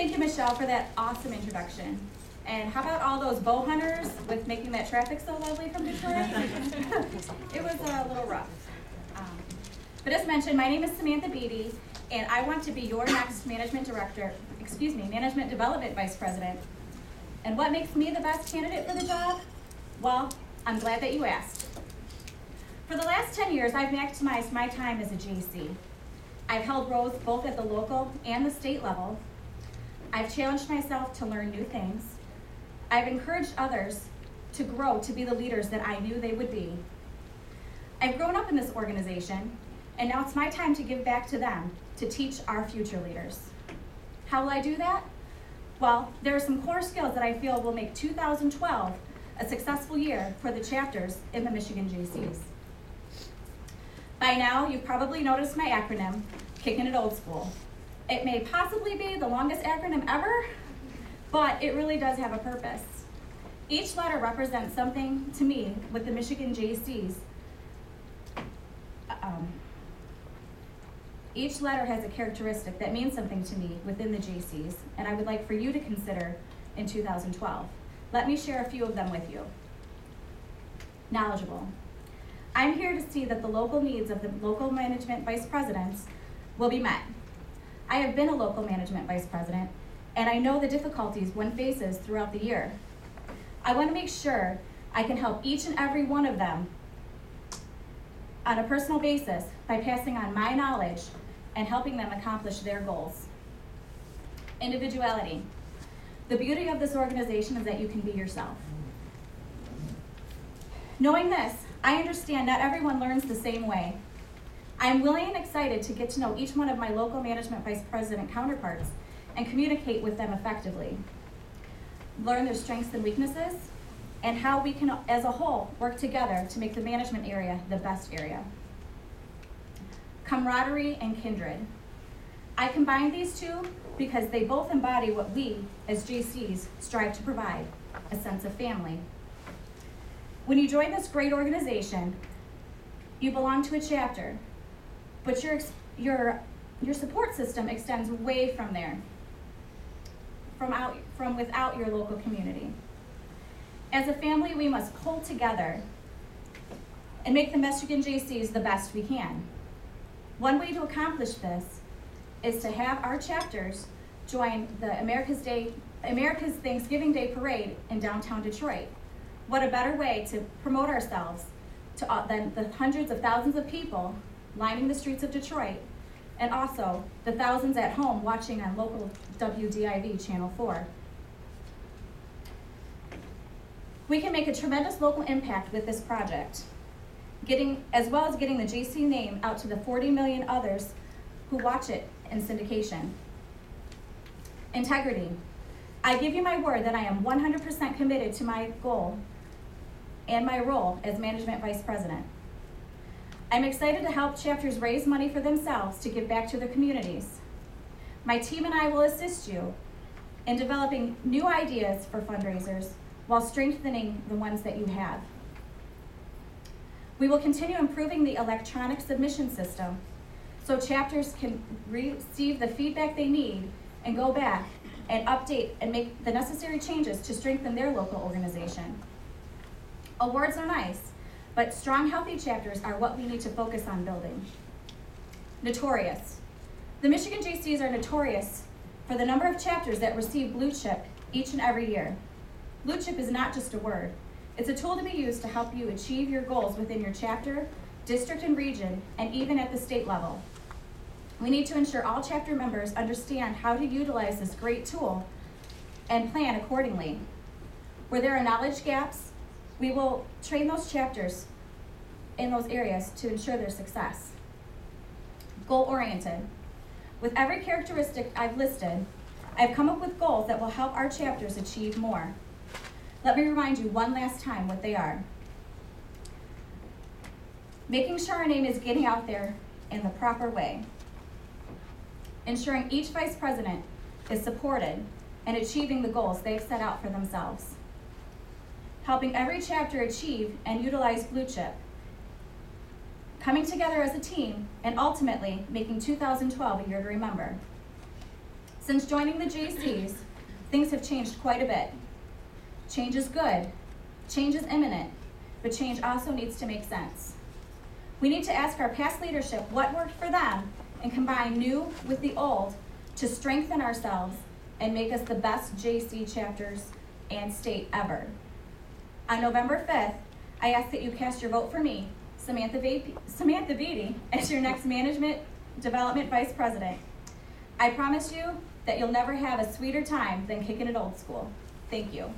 Thank you, Michelle, for that awesome introduction. And how about all those bow hunters with making that traffic so lovely from Detroit? It was a little rough. But as mentioned, my name is Samantha Beattie, and I want to be your next management development vice president. And what makes me the best candidate for the job? Well, I'm glad that you asked. For the last 10 years, I've maximized my time as a JC. I've held roles both at the local and the state level. I've challenged myself to learn new things. I've encouraged others to grow to be the leaders that I knew they would be. I've grown up in this organization, and now it's my time to give back to them, to teach our future leaders. How will I do that? Well, there are some core skills that I feel will make 2012 a successful year for the chapters in the Michigan JCs. By now, you've probably noticed my acronym, Kicking It Old School. It may possibly be the longest acronym ever, but it really does have a purpose. Each letter represents something to me with the Michigan JCs. Each letter has a characteristic that means something to me within the JCs, and I would like for you to consider in 2012. Let me share a few of them with you. Knowledgeable. I'm here to see that the local needs of the local management vice presidents will be met. I have been a local management vice president, and I know the difficulties one faces throughout the year. I want to make sure I can help each and every one of them on a personal basis by passing on my knowledge and helping them accomplish their goals. Individuality. The beauty of this organization is that you can be yourself. Knowing this, I understand not everyone learns the same way. I am willing and excited to get to know each one of my local management vice president counterparts and communicate with them effectively. Learn their strengths and weaknesses, and how we can, as a whole, work together to make the management area the best area. Camaraderie and kindred. I combine these two because they both embody what we, as JCs, strive to provide, a sense of family. When you join this great organization, you belong to a chapter, but your support system extends way from there, from without your local community. As a family, we must pull together and make the Michigan JCs the best we can. One way to accomplish this is to have our chapters join the America's Thanksgiving Day Parade in downtown Detroit. What a better way to promote ourselves than the hundreds of thousands of people lining the streets of Detroit, and also the thousands at home watching on local WDIV Channel 4. We can make a tremendous local impact with this project, as well as getting the JC name out to the 40 million others who watch it in syndication. Integrity. I give you my word that I am 100% committed to my goal and my role as management vice president. I'm excited to help chapters raise money for themselves to give back to their communities. My team and I will assist you in developing new ideas for fundraisers while strengthening the ones that you have. We will continue improving the electronic submission system so chapters can receive the feedback they need and go back and update and make the necessary changes to strengthen their local organization. Awards are nice, but strong, healthy chapters are what we need to focus on building. Notorious. The Michigan JCs are notorious for the number of chapters that receive Blue Chip each and every year. Blue Chip is not just a word. It's a tool to be used to help you achieve your goals within your chapter, district, and region, and even at the state level. We need to ensure all chapter members understand how to utilize this great tool and plan accordingly. Where there are knowledge gaps, we will train those chapters in those areas to ensure their success. Goal-oriented. With every characteristic I've listed, I've come up with goals that will help our chapters achieve more. Let me remind you one last time what they are. Making sure our name is getting out there in the proper way. Ensuring each vice president is supported and achieving the goals they've set out for themselves. Helping every chapter achieve and utilize Blue Chip. Coming together as a team and ultimately making 2012 a year to remember. Since joining the JCs, things have changed quite a bit. Change is good, change is imminent, but change also needs to make sense. We need to ask our past leadership what worked for them and combine new with the old to strengthen ourselves and make us the best JC chapters and state ever. On November 5th, I ask that you cast your vote for me, Samantha Beattie, as your next Management Development Vice President. I promise you that you'll never have a sweeter time than kicking it old school. Thank you.